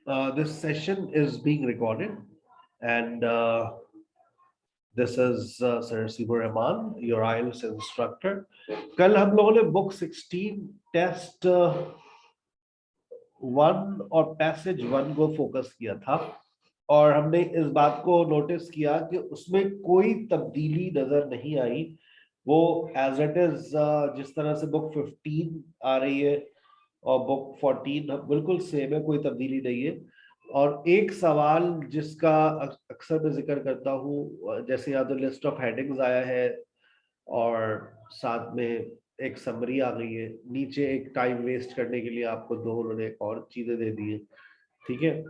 This session is being recorded, and this is Sir Sibur Rahman, your IELTS instructor. कल हम लोगों ने book 16 test 1 और passage 1 को फोकस किया था, और हमने इस बात को नोटिस किया कि उसमें कोई तब्दीली नजर नहीं आई। वो एज इट इज, जिस तरह से बुक 15 आ रही है और बुक 14 बिल्कुल सेम है, कोई तब्दीली नहीं है। और एक सवाल जिसका अक्सर मैं जिक्र करता हूँ, जैसे यहाँ तो लिस्ट ऑफ हेडिंग्स आया है और साथ में एक समरी आ गई है, नीचे एक टाइम वेस्ट करने के लिए आपको दो उन्होंने और चीजें दे दी है, ठीक है।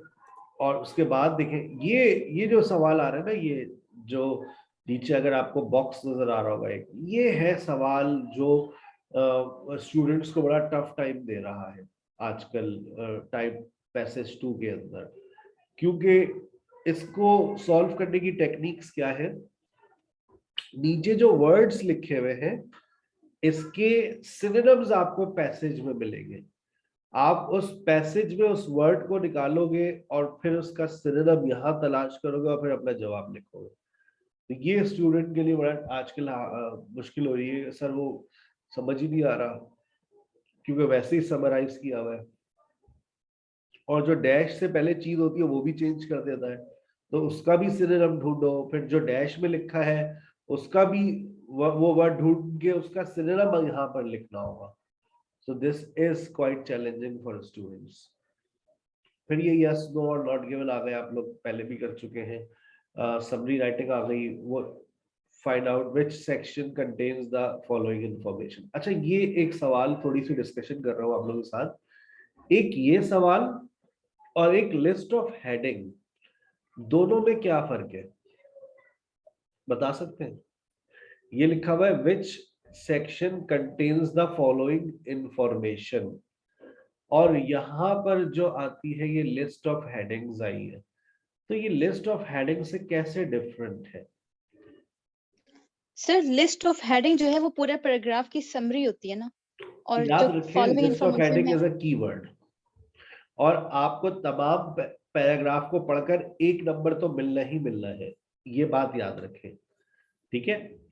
और उसके बाद देखें ये जो सवाल आ रहा है ना, ये जो नीचे अगर आपको बॉक्स नजर आ रहा होगा एक, ये है सवाल जो स्टूडेंट्स को बड़ा टफ टाइम दे रहा है आजकल टाइप पैसेज 2 के अंदर, क्योंकि इसको सॉल्व करने की टेक्निक्स क्या है। नीचे जो वर्ड्स लिखे हुए हैं इसके सिनोनिम्स आपको पैसेज में मिलेंगे। आप उस पैसेज में उस वर्ड को निकालोगे और फिर उसका सिनोनिम यहाँ तलाश करोगे और फिर अपना जवाब लिखोगे। तो ये स्टूडेंट के लिए बड़ा आजकल मुश्किल हो रही है सर, वो समझ ही नहीं आ रहा क्योंकि वैसे ही समराइज किया हुआ है, और जो डैश से पहले चीज होती है वो भी चेंज कर देता है, तो उसका भी सिनोनिम ढूंढो, फिर जो डैश में लिखा है उसका भी वो वर्ड ढूंढ के उसका सिनोनिम यहाँ पर लिखना होगा। So this is quite challenging for students. फिर ये यस नो और नॉट गिवन आ गए, आप लोग पहले भी कर चुके हैं। समरी राइटिंग आ गई, वो find out which section contains the following information. अच्छा, ये एक सवाल थोड़ी सी डिस्कशन कर रहा हूँ आप लोगों के साथ। एक ये सवाल और एक लिस्ट ऑफ हेडिंग, दोनों में क्या फर्क है बता सकते हैं? ये लिखा हुआ है which section contains the following information, और यहां पर जो आती है ये लिस्ट ऑफ हेडिंग्स आई है, तो ये लिस्ट ऑफ हेडिंग से कैसे डिफरेंट है? सर लिस्ट ऑफ हेडिंग जो है वो पूरे पैराग्राफ की समरी होती है ना, और जो याद रखें, following list of information heading में इज अ कीवर्ड, और आपको तमाम पैराग्राफ को पढ़कर एक नंबर तो मिलना ही मिलना है, ये बात याद रखें, ठीक है।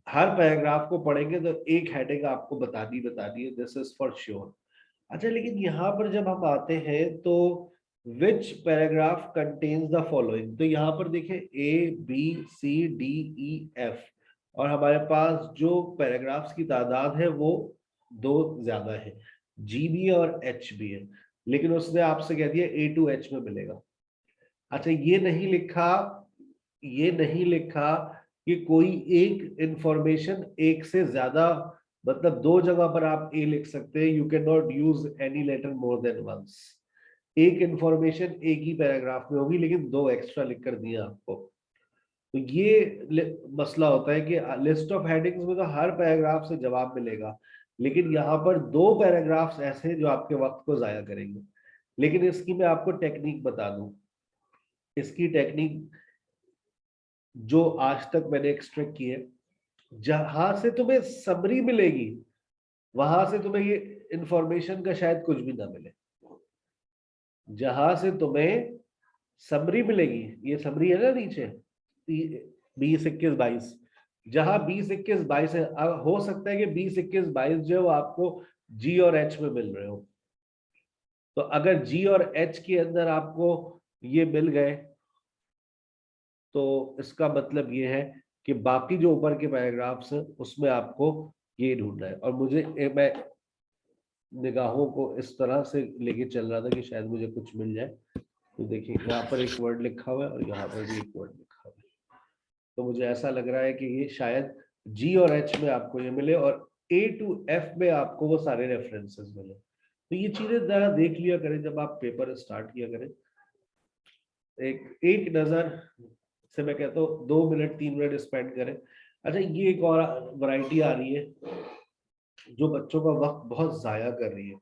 हर पैराग्राफ को पढ़ेंगे तो एक हेडिंग आपको बतानी है, दिस इज फॉर श्योर। अच्छा, लेकिन यहाँ पर जब हम आते हैं तो विच पैराग्राफ कंटेन्स द फॉलोइंग, तो यहाँ पर देखें ABCDEF, और हमारे पास जो पैराग्राफ्स की तादाद है वो 2 ज्यादा है, G भी है और H भी है, लेकिन उसने आपसे कह दिया A to H में मिलेगा। अच्छा, ये नहीं लिखा कि कोई एक इंफॉर्मेशन एक से ज्यादा, मतलब 2 जगह पर आप ए लिख सकते हैं, you can not use any letter more than once. एक इंफॉर्मेशन एक ही पैराग्राफ में होगी लेकिन 2 एक्स्ट्रा लिख कर दिया आपको। तो ये मसला होता है कि लिस्ट ऑफ हेडिंग्स में तो हर पैराग्राफ से जवाब मिलेगा, लेकिन यहाँ पर 2 पैराग्राफ्स ऐसे हैं जो आपके वक्त को जाया करेंगे। लेकिन इसकी मैं आपको टेक्निक बता दूं, इसकी टेक्निक जो आज तक मैंने एक्सट्रैक्ट की है, जहां से तुम्हें समरी मिलेगी वहां से तुम्हें ये इंफॉर्मेशन का शायद कुछ भी ना मिले। जहां से तुम्हें समरी मिलेगी, ये समरी है ना नीचे 20, 21, 22, जहां 20, 21, 22 है, अब हो सकता है कि 20, 21, 22 जो है वो आपको जी और एच में मिल रहे हो। तो अगर जी और एच के अंदर आपको ये मिल गए तो इसका मतलब ये है कि बाकी जो ऊपर के पैराग्राफ्स हैं उसमें आपको ये ढूंढना है। और मैं निगाहों को इस तरह से लेके चल रहा था कि शायद मुझे कुछ मिल जाए। तो देखिए यहाँ पर एक वर्ड लिखा हुआ है और यहाँ पर भी एक वर्ड लिखा हुआ है, तो मुझे ऐसा लग रहा है कि ये शायद जी और एच में आपको ये मिले और ए टू एफ में आपको वो सारे रेफरेंसेस मिले। तो ये चीजें जरा देख लिया करें जब आप पेपर स्टार्ट किया करें। एक नजर से मैं कहता हूँ 2 मिनट 3 मिनट स्पेंड करें। अच्छा, ये एक और वैरायटी आ रही है जो बच्चों का वक्त बहुत जाया कर रही है।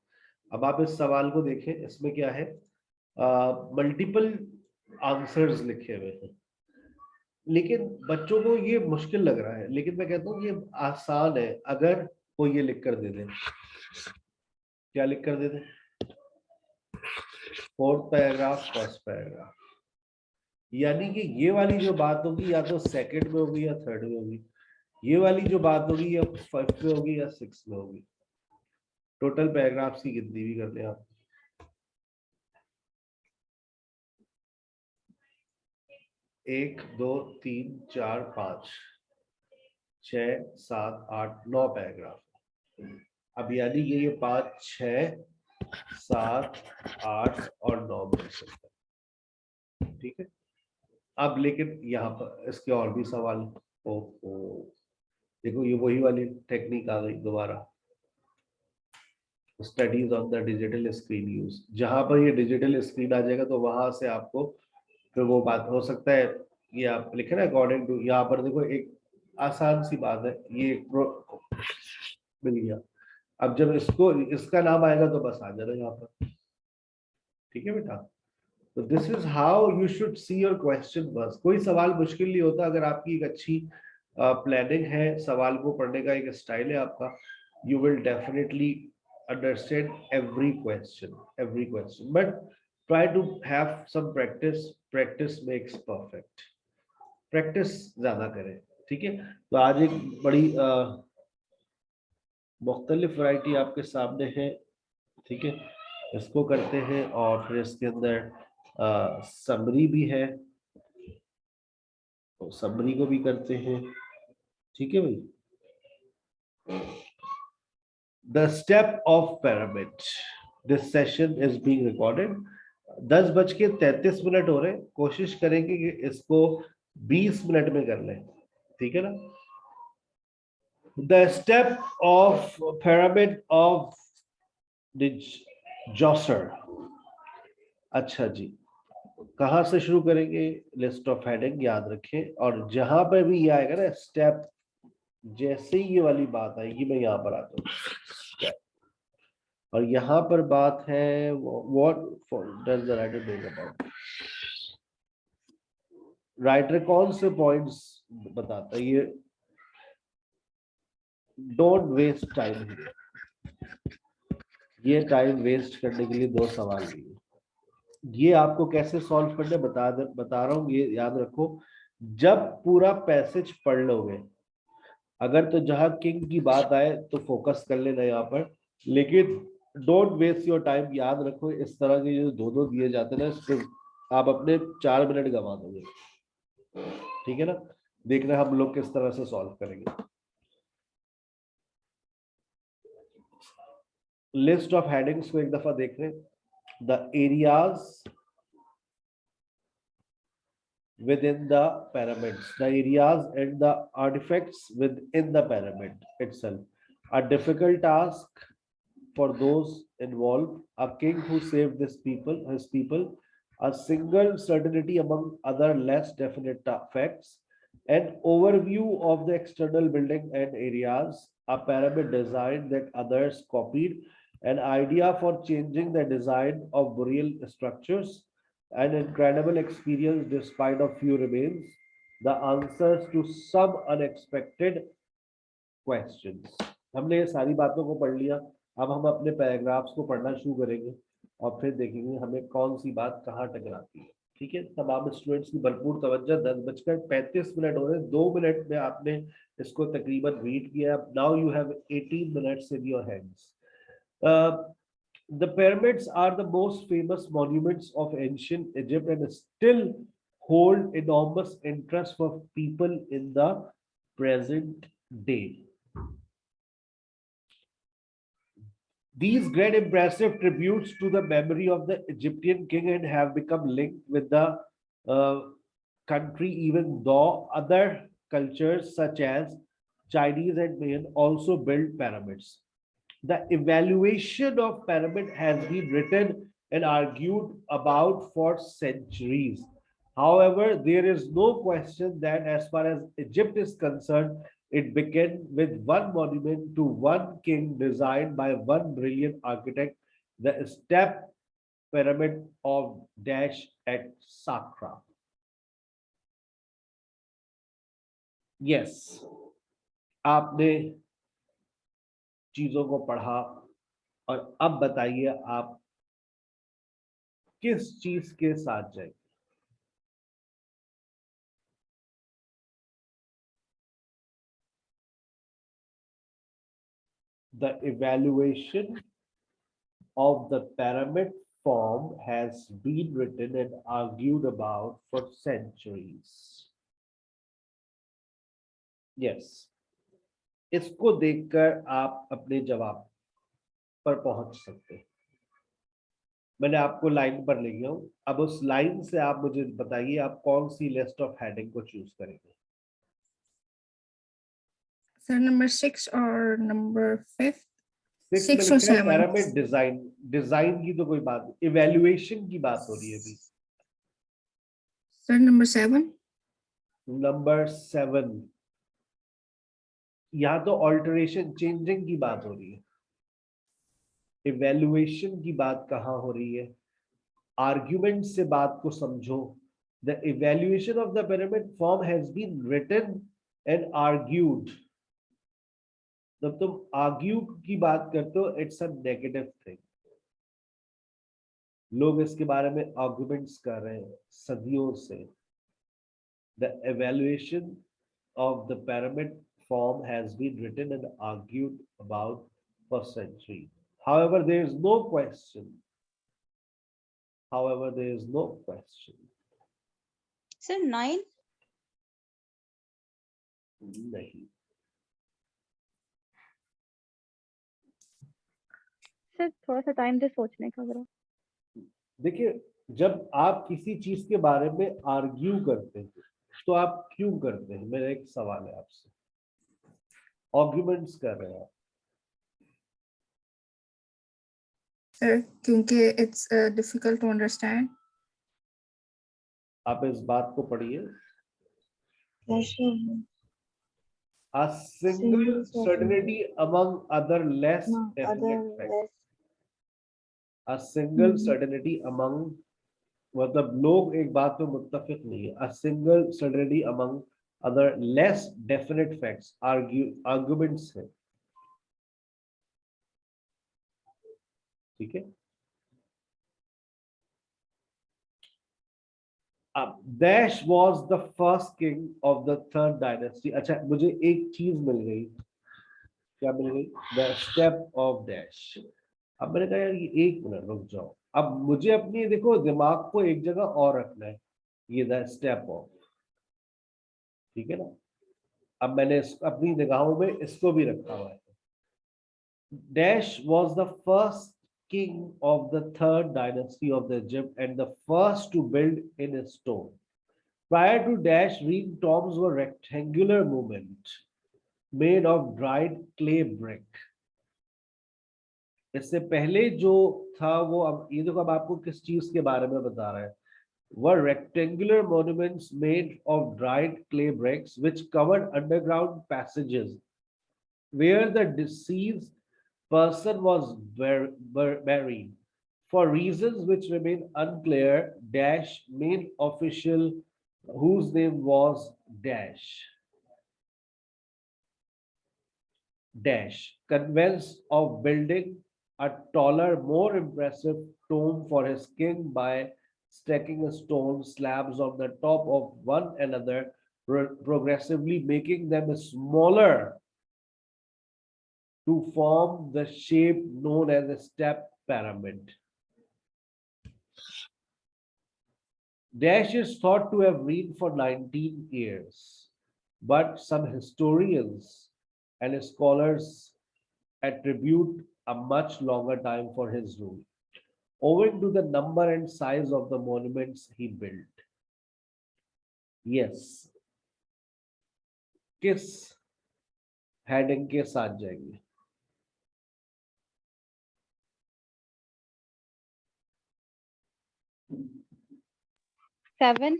अब आप इस सवाल को देखें, इसमें क्या है, मल्टीपल आंसर्स लिखे हुए हैं, लेकिन बच्चों को ये मुश्किल लग रहा है, लेकिन मैं कहता हूँ ये आसान है अगर वो ये लिख कर दे दे। क्या लिख कर दे दे? फोर्थ पैराग्राफ, फर्स्ट पैराग्राफ, यानी कि ये वाली जो बात होगी या तो सेकंड में होगी या थर्ड में होगी, ये वाली जो बात होगी या फर्स्ट में होगी या सिक्स में होगी। टोटल पैराग्राफ्स की गिनती भी कर लें आप। 1 2 3 4 5 6 7 8 9 पैराग्राफ। अब यानी कि ये 5 6 7 8 और 9 मिल सकता है, ठीक है। अब लेकिन यहाँ पर इसके और भी सवाल। ओहो, देखो ये वही वाली टेक्निक आ गई दोबारा, studies on the digital screen use. जहां पर ये डिजिटल स्क्रीन आ जाएगा तो वहां से आपको फिर वो बात हो सकता है, ये आप लिखे ना अकॉर्डिंग टू, यहाँ पर देखो एक आसान सी बात है, ये मिल गया। अब जब इसको इसका नाम आएगा तो बस आ जाएगा यहाँ पर, ठीक है बेटा। तो this is how you should see your question. बस कोई सवाल मुश्किल नहीं होता अगर आपकी एक अच्छी प्लानिंग है, सवाल को पढ़ने का एक स्टाइल है आपका, you will definitely understand every question, but try to have some practice makes perfect, practice ज्यादा करें, ठीक है। तो आज एक बड़ी मुख्तलिफ वैरायटी आपके सामने है, ठीक है। इसको करते हैं और फिर इसके अंदर समरी भी है, तो समरी को भी करते हैं, ठीक है भाई। The step of pyramid. This session is being recorded. 10:33 हो रहे, कोशिश करेंगे कि इसको 20 मिनट में कर लें, ठीक है ना। The step of pyramid of Djoser. अच्छा जी, कहाँ से शुरू करेंगे? लिस्ट ऑफ हेडिंग याद रखें, और जहां पर भी ये आएगा ना स्टेप, जैसे ही ये वाली बात आएगी मैं यहाँ पर आता हूँ, और यहाँ पर बात है what does the writer think about. Writer कौन से पॉइंट्स बताता है ये, डोंट वेस्ट टाइम। ये टाइम वेस्ट करने के लिए 2 सवाल लिए, ये आपको कैसे सॉल्व करने बता रहा हूँ, ये याद रखो। जब पूरा पैसेज पढ़ लोगे, अगर तो जहां किंग की बात आए तो फोकस कर लेना यहाँ पर, लेकिन डोंट वेस्ट योर टाइम। याद रखो इस तरह के जो 2-2 दिए जाते हैं ना, इस पे आप अपने 4 मिनट गंवा दोगे, ठीक है ना। देखना हम लोग किस तरह से सॉल्व करेंगे। लिस्ट ऑफ हेडिंग्स को एक दफा देख लें। The areas within the pyramids, the areas and the artifacts within the pyramid itself. A difficult task for those involved, a king who saved his people, a single certainty among other less definite facts, an overview of the external building and areas, a pyramid design that others copied, an idea for changing the design of burial structures, an incredible experience despite a few remains, the answers to some unexpected questions. हमने ये सारी बातों को पढ़ लिया, अब हम अपने पैराग्राफ्स को पढ़ना शुरू करेंगे और फिर देखेंगे हमें कौन सी बात कहाँ टकराती है, ठीक है। तमाम स्टूडेंट्स की भरपूर तवज्जो। 10:35 हो रहे, 2 मिनट में आपने इसको तकरीबन रीड किया। Now you have 18 minutes in your hands. The pyramids are the most famous monuments of ancient Egypt and still hold enormous interest for people in the present day. These great impressive tributes to the memory of the Egyptian king and have become linked with the country, even though other cultures such as Chinese and Mayan also built pyramids. The evaluation of pyramid has been written and argued about for centuries. However, there is no question that as far as Egypt is concerned, it began with one monument to one king designed by one brilliant architect, the step pyramid of Dash at Saqqara. Yes, आपने चीजों को पढ़ा और अब बताइए आप किस चीज के साथ जाएंगे? The evaluation of the pyramid form has been written and argued about for centuries. Yes. इसको देखकर आप अपने जवाब पर पहुंच सकते हैं। मैंने आपको लाइन पर ले गया हूं, अब उस लाइन से आप मुझे बताइए आप कौन सी लिस्ट ऑफ हेडिंग को चूज करेंगे? सर नंबर 6 और नंबर 5। 6 में 6 और लिखा है 7। Pyramid design. डिजाइन की तो कोई बात नहीं, इवैल्यूएशन की बात हो रही है अभी। Sir number 7। नंबर 7, यहाँ तो ऑल्टरेशन चेंजिंग की बात हो रही है, इवैल्यूएशन की बात कहाँ हो रही है? आर्ग्यूमेंट से बात को समझो। The evaluation of the pyramid form has been written and argued. जब तुम आर्ग्यू की बात करते हो, इट्स अ नेगेटिव थिंग। लोग इसके बारे में आर्गुमेंट्स कर रहे हैं सदियों से। The evaluation of the pyramid form has been written and argued about for centuries. However, there is no question. However, there is no question. Sir 9। नहीं। सर थोड़ा सा टाइम दे सोचने का जरा। देखिए, जब आप किसी चीज के बारे में आर्ग्यू करते हैं तो आप क्यों करते हैं? मेरा एक सवाल है आपसे। आर्ग्यूमेंट्स कर रहे हैं आप। सर क्योंकि इट्स डिफिकल्ट टू अंडरस्टैंड। आप इस बात को पढ़िए। A single certainty among other less definite facts. A single certainty among, मतलब लोग एक बात पे मुत्तफिक नहीं है। A single certainty among other less definite facts, arguments है। ठीक है। अब Dash was the first king of the third dynasty। अच्छा, मुझे एक चीज मिल गई। क्या मिल गई? The step of Dash। अब मैंने कहा यार ये एक मिनट रुक जाओ, अब मुझे अपनी देखो दिमाग को एक जगह और रखना है। ये द स्टेप ऑफ, ठीक है ना? अब मैंने अपनी निगाहों में इसको भी रखा हुआ है। Dash was the first king of the third dynasty of the Egypt and the first to build in stone. Prior to Dash, reed tombs were rectangular monument made of dried clay brick. इससे पहले जो था वो, अब ये देखो, अब आपको किस चीज के बारे में बता रहा है। Were rectangular monuments made of dried clay bricks which covered underground passages where the deceased person was buried. For reasons which remain unclear, Dash main official, whose name was Dash, convinced of building a taller, more impressive tomb for his king by stacking stone slabs on the top of one another, progressively making them smaller to form the shape known as a step pyramid. Dash is thought to have reigned for 19 years, but some historians and scholars attribute a much longer time for his rule, owing to the number and size of the monuments he built. Yes, किस heading के साथ जाएंगे? Seven.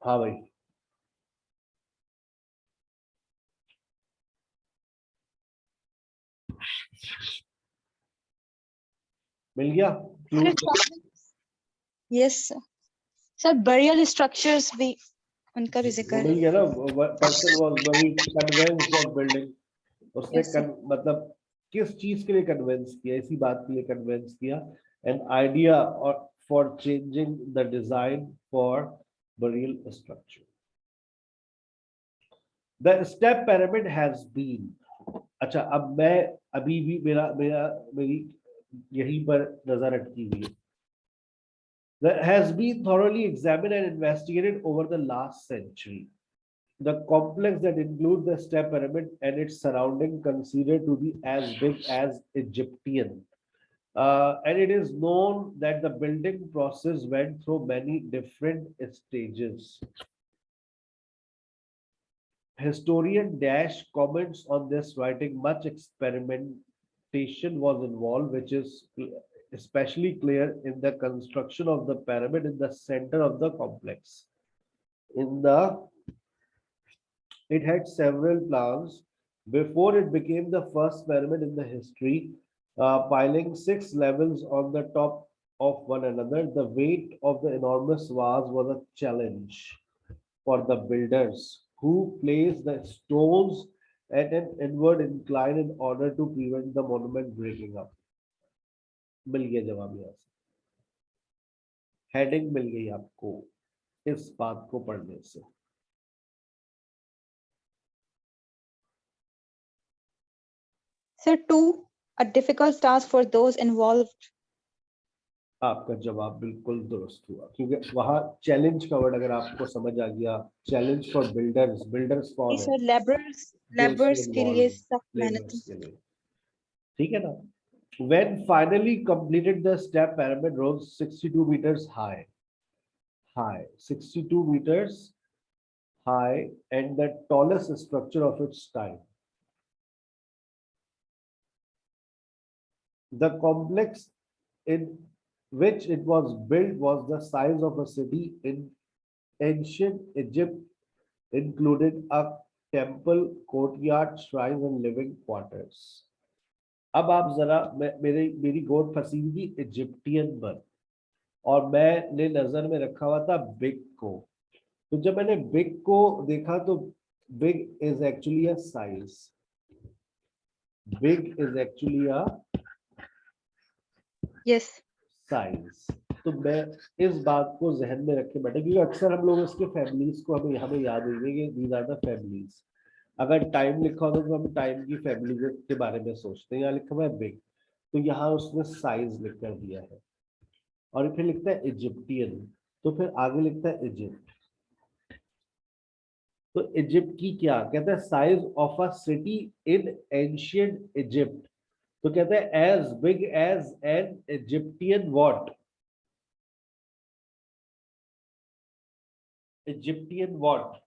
हाँ भाई, मिल गया Sir, clue? yes sir, burial structures भी उनका भी वो जिक्र मिल है। गया ना, person was very convinced of building. उसने Yes sir. मतलब किस चीज के लिए कन्विंस किया, इसी बात के लिए कन्विंस किया, एन आइडिया और for changing the design for burial structure. The step pyramid has been, अच्छा अब मैं अभी भी मेरा मेरा मेरी यहीं पर नजर अटकी हुई है। That has been thoroughly examined and investigated over the last century. The complex that includes the step pyramid and its surrounding considered to be as big as Egyptian. And it is known that the building process went through many different stages. Historian Dash comments on this, writing much experimentation was involved, which is especially clear in the construction of the pyramid in the center of the complex. It had several plans before it became the first pyramid in the history, piling 6 levels on the top of one another. The weight of the enormous vase was a challenge for the builders, who placed the stones at an inward incline in order to prevent the monument breaking up. मिल गया जवाब यहाँ से, heading मिल गई आपको इस बात को पढ़ने से। Sir, 2, a difficult task for those involved. आपका जवाब बिल्कुल दुरुस्त हुआ, क्योंकि वहां चैलेंज का वर्ड अगर आपको समझ आ गया, चैलेंज फॉर बिल्डर्स, बिल्डर्स कौन जी है? सर, laborers जो इसमें laborers के लिए involved सख्त मेहनत laborers के लिए, ठीक है ना? When finally completed, the step pyramid rose 62 meters high, 62 meters high, and the tallest structure of its time. The complex in which it was built was the size of a city in ancient Egypt, included a temple, courtyard, shrines, and living quarters. अब आप जरा मेरी गौर फंसी हुई थी Egyptian पर, और मैंने नजर में रखा हुआ था बिग को। तो जब मैंने बिग को देखा तो big is actually a size, big is actually a yes size. तो मैं इस बात को जहन में रख के बैठा, क्योंकि अक्सर हम लोग इसके फैमिलीज को हमें हमें याद होंगे कि दीज आर द फैमिलीज। अगर टाइम लिखा होता तो हम टाइम की फैमिली के बारे में सोचते हैं, यहाँ लिखा हुआ है बिग, तो यहाँ उसने साइज लिख कर दिया है, और फिर लिखता है इजिप्टियन, तो फिर आगे लिखता है इजिप्ट। तो इजिप्ट की क्या कहता है, size of a city in ancient Egypt, तो कहते हैं as big as an Egyptian what, Egyptian what,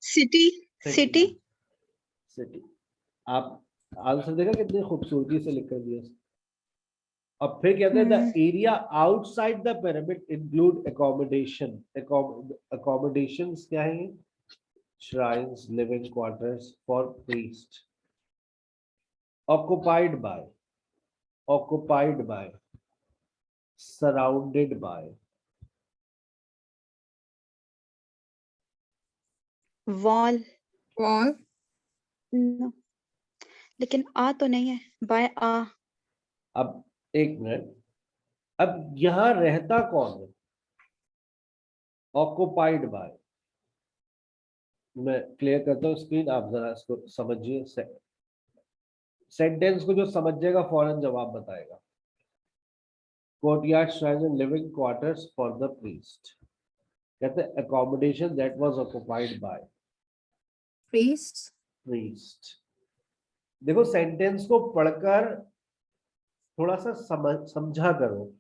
city city city. आप आंसर देखा कितनी खूबसूरती से लिख कर दिया। अब फिर कहते हैं the area outside the pyramid include accommodation, accommodations क्या है? shrines, living quarters for priest, occupied by, surrounded by, wall Wall. no, लेकिन आ तो नहीं है by a अब एक मिनट, अब यहां रहता कौन है? ऑक्युपाइड बाय, मैं क्लियर करता हूँ स्क्रीन, आप जरा इसको समझिए। सेंटेंस को जो समझ जाएगा फौरन जवाब बताएगा। Courtyard, shrines and living quarters for the priest, कहते हैं accommodation that was occupied by Priests. Priest. देखो सेंटेंस को पढ़कर थोड़ा सा समझा करो,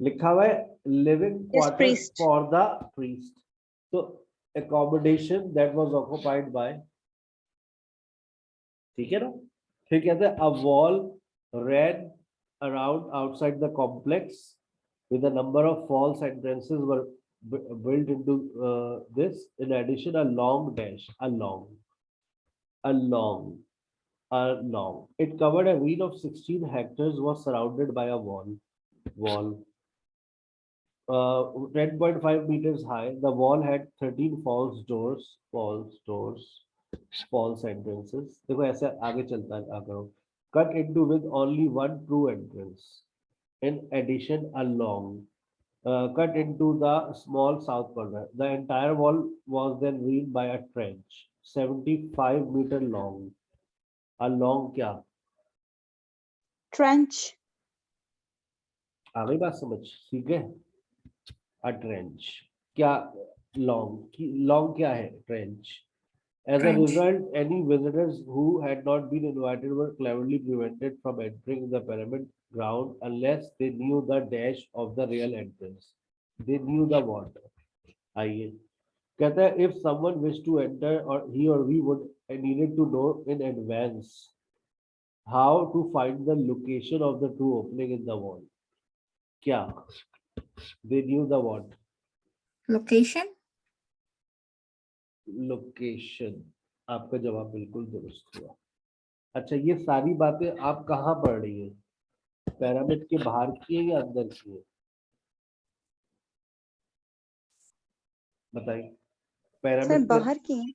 लिखा हुआ है living quarters priest. For the priest, तो accommodation that was occupied by, ठीक है ना? फिर कहते हैं a wall ran around outside the complex with a number of false entrances were built into this. In addition, a long dash, a long, a long, a long. It covered a region of 16 hectares, was surrounded by a wall 10.5 meters high. The wall had 13 false entrances. देखो ऐसे आगे चलता है करो. Cut into with only one true entrance. In addition, a long cut into the small south corner. The entire wall was then ringed by a trench, 75-meter long. A long क्या? Trench. आ गई बात समझ? ठीक है. A trench. क्या long क्या है? Trench. As a Trench. result, any visitors who had not been invited were cleverly prevented from entering the pyramid ground unless they knew the dash of the real entrance. They knew the water. आइए कहता है if someone wished to enter or he or we would needed to know in advance how to find the location of the true opening in the wall. क्या? They knew the what? Location. Location. आपका जवाब बिल्कुल दुरुस्त हुआ. अच्छा, ये सारी बातें आप कहाँ पढ़ रही है? पिरामिड के बाहर की है या अंदर की है? बताइए. सर पिरामिड बाहर की है.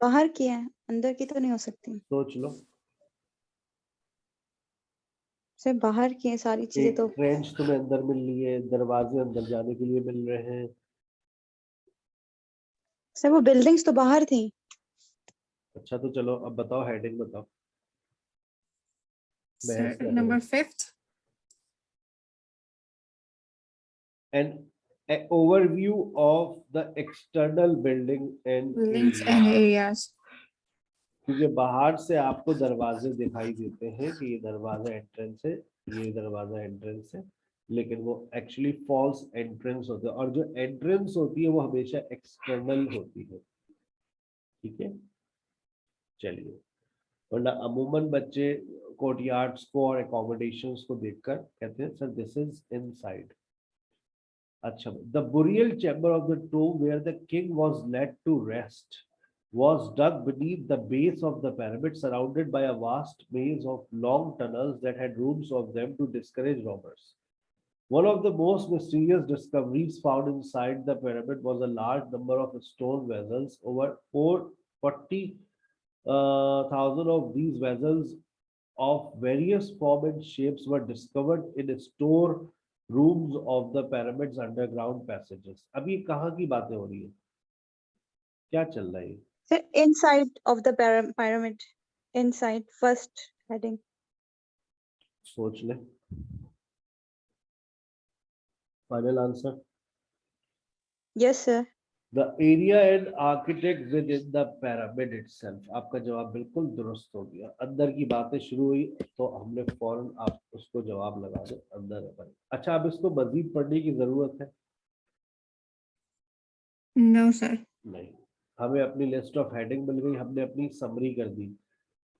बाहर की है, अंदर की तो नहीं हो सकती. सोच लो. सर बाहर की है सारी चीजें एक तो. ट्रेंच तुम्हें अंदर मिल रही है, दरवाजे अंदर जाने के लिए मिल रहे हैं. सर वो बिल्डिंग्स तो बाहर थी. अच्छा तो चलो अब बताओ, हेडिंग बताओ. Sir, बहस क्या number करें? 5th. An overview of the external building and Buildings area. and areas. क्योंकि बाहर से आपको दरवाजे दिखाई देते हैं कि ये दरवाजा एंट्रेंस है, ये दरवाजा एंट्रेंस है, लेकिन वो एक्चुअली फॉल्स एंट्रेंस होते हैं और जो एंट्रेंस होती है वो हमेशा एक्सटर्नल होती है. ठीक है, चलिए. वरना अमूमन बच्चे कोर्टयार्ड्स को और एकोमोडेशंस को देखकर कहते हैं सर दिस इज इनसाइड. अच्छा, the burial chamber of the tomb where the king was led to rest was dug beneath the base of the pyramid, surrounded by a vast maze of long tunnels that had rooms of them to discourage robbers. One of the most mysterious discoveries found inside the pyramid was a large number of stone vessels. Over 440,000 of these vessels of various form and shapes were discovered in store rooms of the pyramid's underground passages. अभी कहाँ की बातें हो रही है? क्या चल रहा है? Sir inside of the pyramid. Inside first heading. सोच ले. Final answer. Yes sir. The area and architect within the pyramid itself. आपका जवाब बिल्कुल दुरुस्त हो गया. अंदर की बातें शुरू हुई तो हमने फौरन आप उसको जवाब लगा दो अंदर है. अच्छा, अब इसको मजीद पढ़ने की जरूरत है? No, sir. नहीं. हमें अपनी लिस्ट ऑफ हेडिंग मिल गई, हमने अपनी समरी कर दी.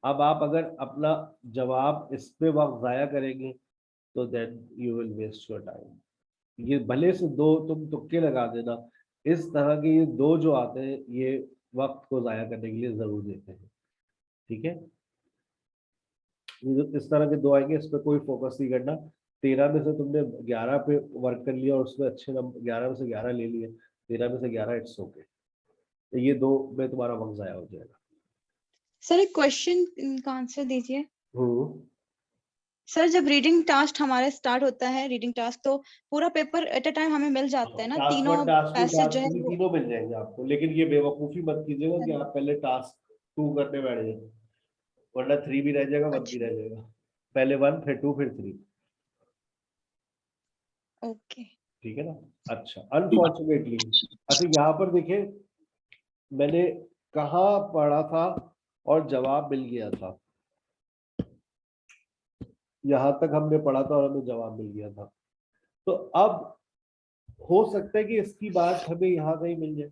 अब आप अगर अपना जवाब इस पे वक्त जाया करेंगे तो then you will waste your time. ये भले से दो तुम तुक्के लगा देना, इस तरह के ये दो जो आते हैं ये वक्त को जाया करने के लिए जरूर देते हैं. ठीक है, ये जो इस तरह के दो आएंगे इस पर कोई फोकस नहीं करना. 13 में से तुमने 11 पे वर्क कर लिया और उसमें अच्छे नंबर 11 में से 11 ले लिए, 13 में से 11 इट्स ओके. तो ये दो में तुम्हारा वक्त जाया हो जाएगा. सर एक क्वेश्चन का आंसर दीजिए. सर जब रीडिंग टास्क हमारे स्टार्ट होता है, रीडिंग टास्क तो पूरा पेपर एट अ टाइम हमें मिल जाता है ना. टास्क तीनों 1 टास्क 2 पैसेज जो टास्क है 3 वो. तीनों मिल जाएंगे आपको, लेकिन ये बेवकूफी मत कीजिएगा कि आप पहले टास्क 2 करने बैठ जाए, वरना 3 भी रह जाएगा 1 भी रह जाएगा. पहले 1 फिर 2 फिर 3. ओके ठीक है ना. अच्छा, अनफॉर्चुनेटली अच्छा यहाँ पर देखिए मैंने कहाँ पढ़ा था और जवाब मिल गया था. यहाँ तक हमने पढ़ा था और हमें जवाब मिल गया था. तो अब हो सकता है कि इसकी बात हमें यहाँ कहीं मिल जाए.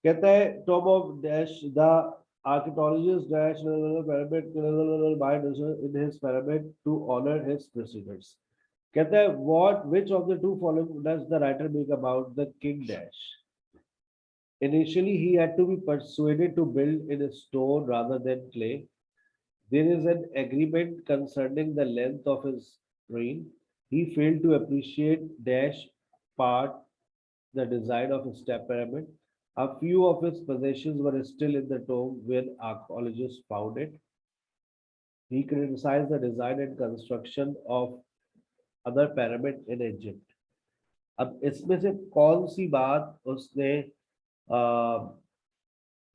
कहता है top of dash the archaeologist dash pyramid by in his pyramid to honor his precedents. कहता है what which of the two following does the writer make about the king dash? Initially, he had to be persuaded to build in stone rather than clay. There is an agreement concerning the length of his reign. He failed to appreciate dash part the design of his step pyramid. A few of his possessions were still in the tomb when archaeologists found it. He criticized the design and construction of other pyramid in Egypt. अब इसमें से कौन सी बात उसने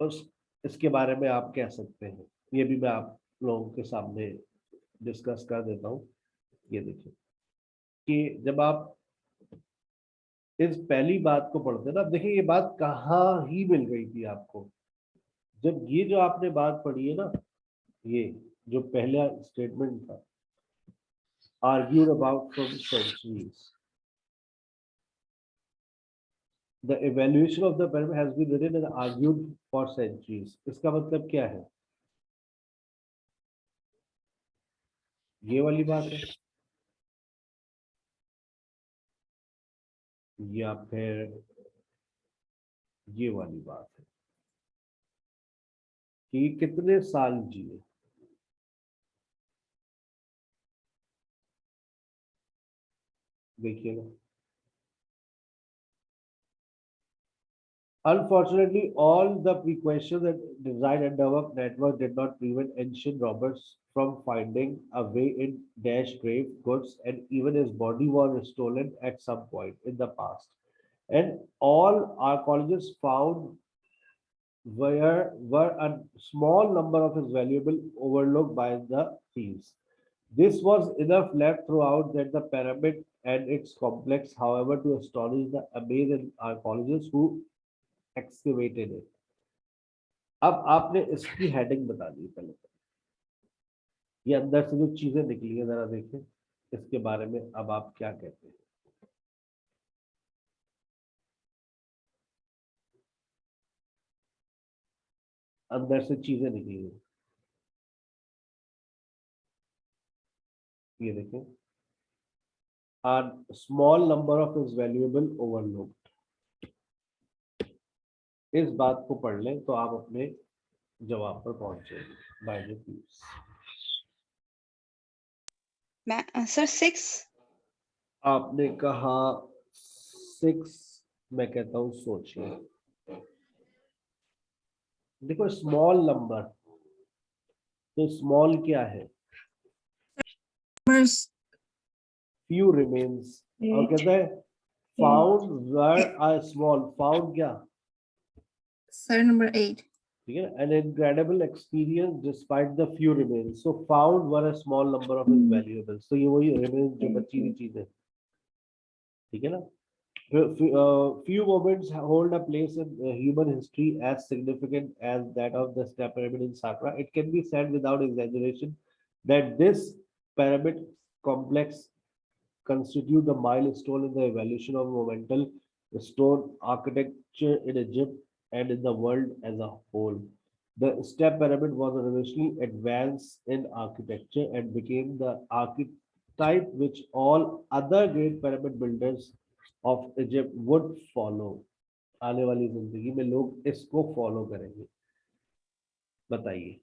उस इसके बारे में आप कह सकते हैं, ये भी मैं आप लोगों के सामने डिस्कस कर देता हूँ। ये देखिए कि जब आप इस पहली बात को पढ़ते हैं ना, देखिए ये बात कहाँ ही मिल गई थी आपको, जब ये जो आपने बात पढ़ी है ना, ये जो पहला स्टेटमेंट था, argued about from centuries. The evaluation of the pyramid has been written and argued for centuries. इसका मतलब क्या है? ये वाली बात है या फिर ये वाली बात है कि कितने साल जिए? देखिएगा, unfortunately, all the precautions and design and development network did not prevent ancient robbers from finding a way in dash grave goods, and even his body was stolen at some point in the past. And all archaeologists found were a small number of his valuable overlooked by the thieves. This was enough left throughout that the pyramid and its complex, however, to astonish the amazing archaeologists who excavated it. अब आपने इसकी heading बता दी पहले, ये अंदर से जो चीजें निकली है जरा देखें इसके बारे में, अब आप क्या कहते हैं? अंदर से चीजें निकली है, ये देखें, a small number of his valuable overlooked. इस बात को पढ़ लें तो आप अपने जवाब पर पहुंचेंगे। By the please. सर 6 आपने कहा 6, मैं कहता हूं सोचिए। देखो स्मॉल नंबर, तो स्मॉल क्या है? few remains, और कहता है found were a small, found क्या? Sir, number 8. ठीक है, an incredible experience despite the few remains. So found were a small number of his valuables. So ये वही remains जो बची हुई चीजें, ठीक है ना? Few moments hold a place in human history as significant as that of the step pyramid in Saqqara. It can be said without exaggeration that this pyramid complex constitute a milestone in the evolution of monumental stone architecture in Egypt and in the world as a whole. The step pyramid was a revolutionary advance in architecture and became the archetype which all other great pyramid builders of Egypt would follow. आने वाली जिंदगी में लोग इसको follow करेंगे। बताइए।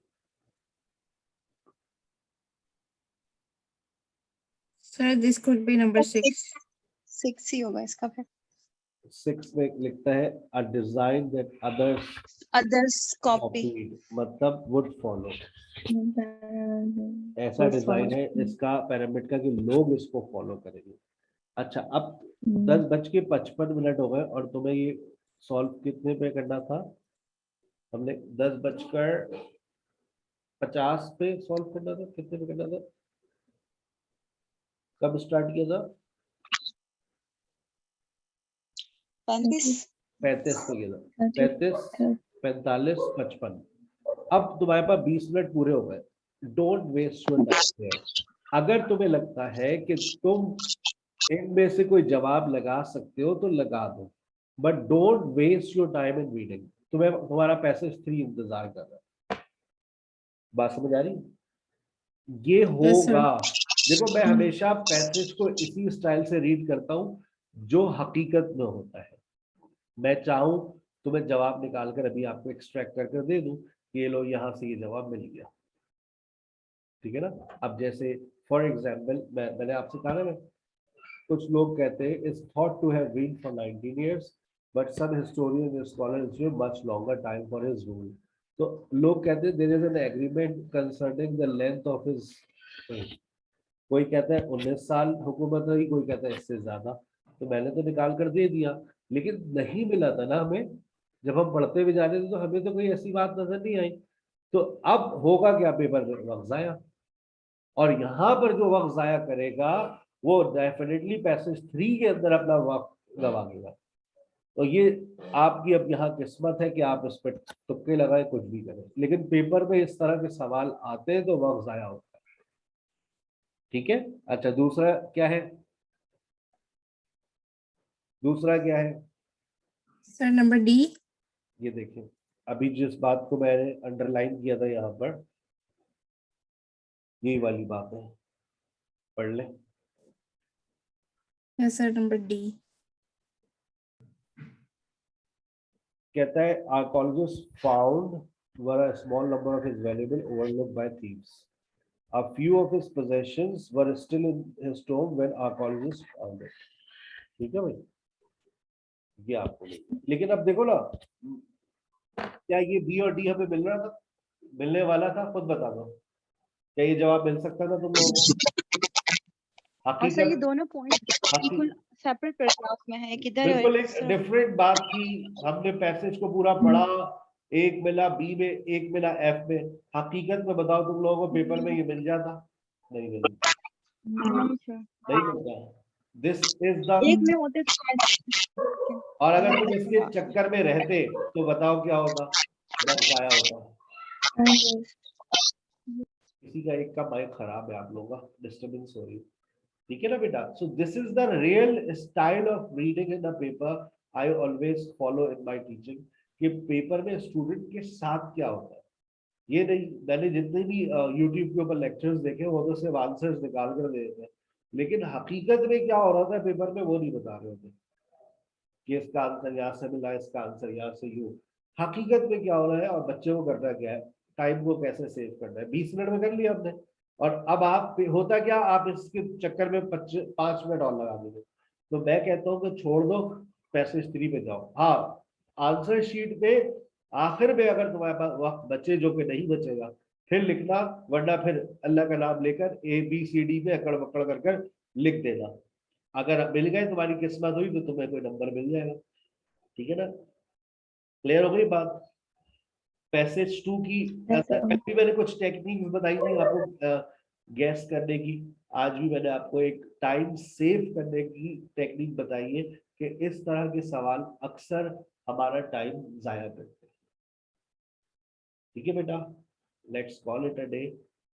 Sir, this could be number 6. 6 ही होगा इसका फिर। 6 में लिखता है a design that others copied, मतलब would follow। ऐसा डिजाइन है इसका पिरामिड का कि लोग इसको फॉलो करेंगे। अच्छा, अब 10:55 हो गए और तुम्हें ये सॉल्व कितने पे करना था? हमने 10:50 पे सॉल्व करना था। कितने पे करना था? कब स्टार्ट किया था? 35 पे किया था। 35, 45, 55। अब तुम्हारे पास 20 मिनट पूरे हो गए। Don't waste your time. अगर तुम्हें लगता है कि तुम इनमें से कोई जवाब लगा सकते हो तो लगा दो, but don't waste your time in reading. तुम्हारा पैसेज 3 इंतजार कर रहा है। बात समझ आ रही? ये होगा देखो मैं हमेशा पैसेज को इसी स्टाइल से रीड करता हूँ जो हकीकत में होता है। मैं चाहूं तो मैं जवाब निकाल कर अभी आपको एक्सट्रैक्ट कर दे दूं कि ये लो यहाँ से ये जवाब मिल गया, ठीक है ना। अब जैसे फॉर एग्जाम्पल मैंने आपसे कहा ना, कुछ लोग कहते हैं is thought to have been for 19 years but some historian and scholars give much longer time for his rule. तो लोग कहते हैं there is an agreement concerning the length of his, कोई कहता है 19 साल हुकूमत रही, कोई कहता है इससे ज्यादा। तो मैंने तो निकाल कर दे दिया, लेकिन नहीं मिला था ना हमें, जब हम पढ़ते हुए जा रहे थे तो हमें तो कोई ऐसी बात नजर नहीं आई। तो अब होगा क्या, पेपर में वक्त जाया, और यहाँ पर जो वक्त जाया करेगा वो डेफिनेटली पैसेज 3 के अंदर अपना वक्त गवाएगा। तो ये आपकी अब यहाँ किस्मत है कि आप इस पर तुक्के लगाए, कुछ भी करें, लेकिन पेपर में इस तरह के सवाल आते हैं तो वक्त जाया होता है, ठीक है। अच्छा दूसरा क्या है, दूसरा क्या है? Sir number D. ये देखिए, अभी जिस बात को मैंने अंडरलाइन किया था यहाँ पर, यही वाली बात है, पढ़ ले। Yes sir number D. कहता है archaeologists found were a small number of his valuables overlooked by thieves. A few of his possessions were still in his tomb when archaeologists found it. ठीक है भाई, ये आपको मिला। लेकिन अब देखो ना, क्या ये बी और डी हमें मिल रहा था, मिलने वाला था? खुद बता दो, क्या ये जवाब मिल सकता था तुम लोगों को? और सर ये हकीकत दोनों पॉइंट बिल्कुल सेपरेट पैराग्राफ में है, किधर बिल्कुल एक डिफरेंट बात थी। हमने पैसेज को पूरा पढ़ा, एक मिला बी में, एक मिला एफ में। हकीकत में बताओ तुम लोगों को पेपर में ये मिल जाता? नहीं मिलता, नहीं मिलता। दिस इज द, एक में होते तो और अगर तुम इसके चक्कर में रहते तो बताओ क्या होता, वक्त जाया होता। किसी का एक का माइक खराब है, आप लोगों का डिस्टर्बेंस हो रही है, ठीक है ना बेटा। So this is the real style of reading in the paper I always follow in my teaching, कि पेपर में स्टूडेंट के साथ क्या होता है। ये नहीं, मैंने जितने भी यूट्यूब के ऊपर लेक्चर्स देखे वो तो सिर्फ आंसर्स निकाल कर दे देते हैं, लेकिन हकीकत में क्या हो रहा था पेपर में वो नहीं बता रहे होते कि इसका आंसर यहाँ से मिला, इसका आंसर यहाँ से यूं। हकीकत में क्या हो रहा है और बच्चे को करना क्या है, टाइम को कैसे सेव करना है। 20 मिनट में कर लिया हमने, और अब आप होता क्या, आप इसके चक्कर में 5 मिनट और लगा देंगे। तो मैं कहता हूँ कि छोड़ दो, पैसेज 3 पे जाओ। हाँ, आंसर शीट पे आखिर में अगर तुम्हारे पास वक्त बचे, जो कि नहीं बचेगा, फिर लिखना, वरना फिर अल्लाह का नाम लेकर ABCD में अकड़ बकड़ कर कर लिख देना। अगर मिल गए, तुम्हारी किस्मत हुई, तो तुम्हें कोई नंबर मिल जाएगा, ठीक है ना। क्लियर हो गई बात? पैसेज 2 की अभी मैंने कुछ टेक्निक बताई थी आपको गैस करने की, आज भी मैंने आपको एक टाइम सेव करने की टेक्निक बताई है कि इस तरह के सवाल अक्सर हमारा टाइम जाया करते हैं, ठीक है बेटा। Let's call it a day,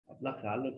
अपना ख्याल रखिए।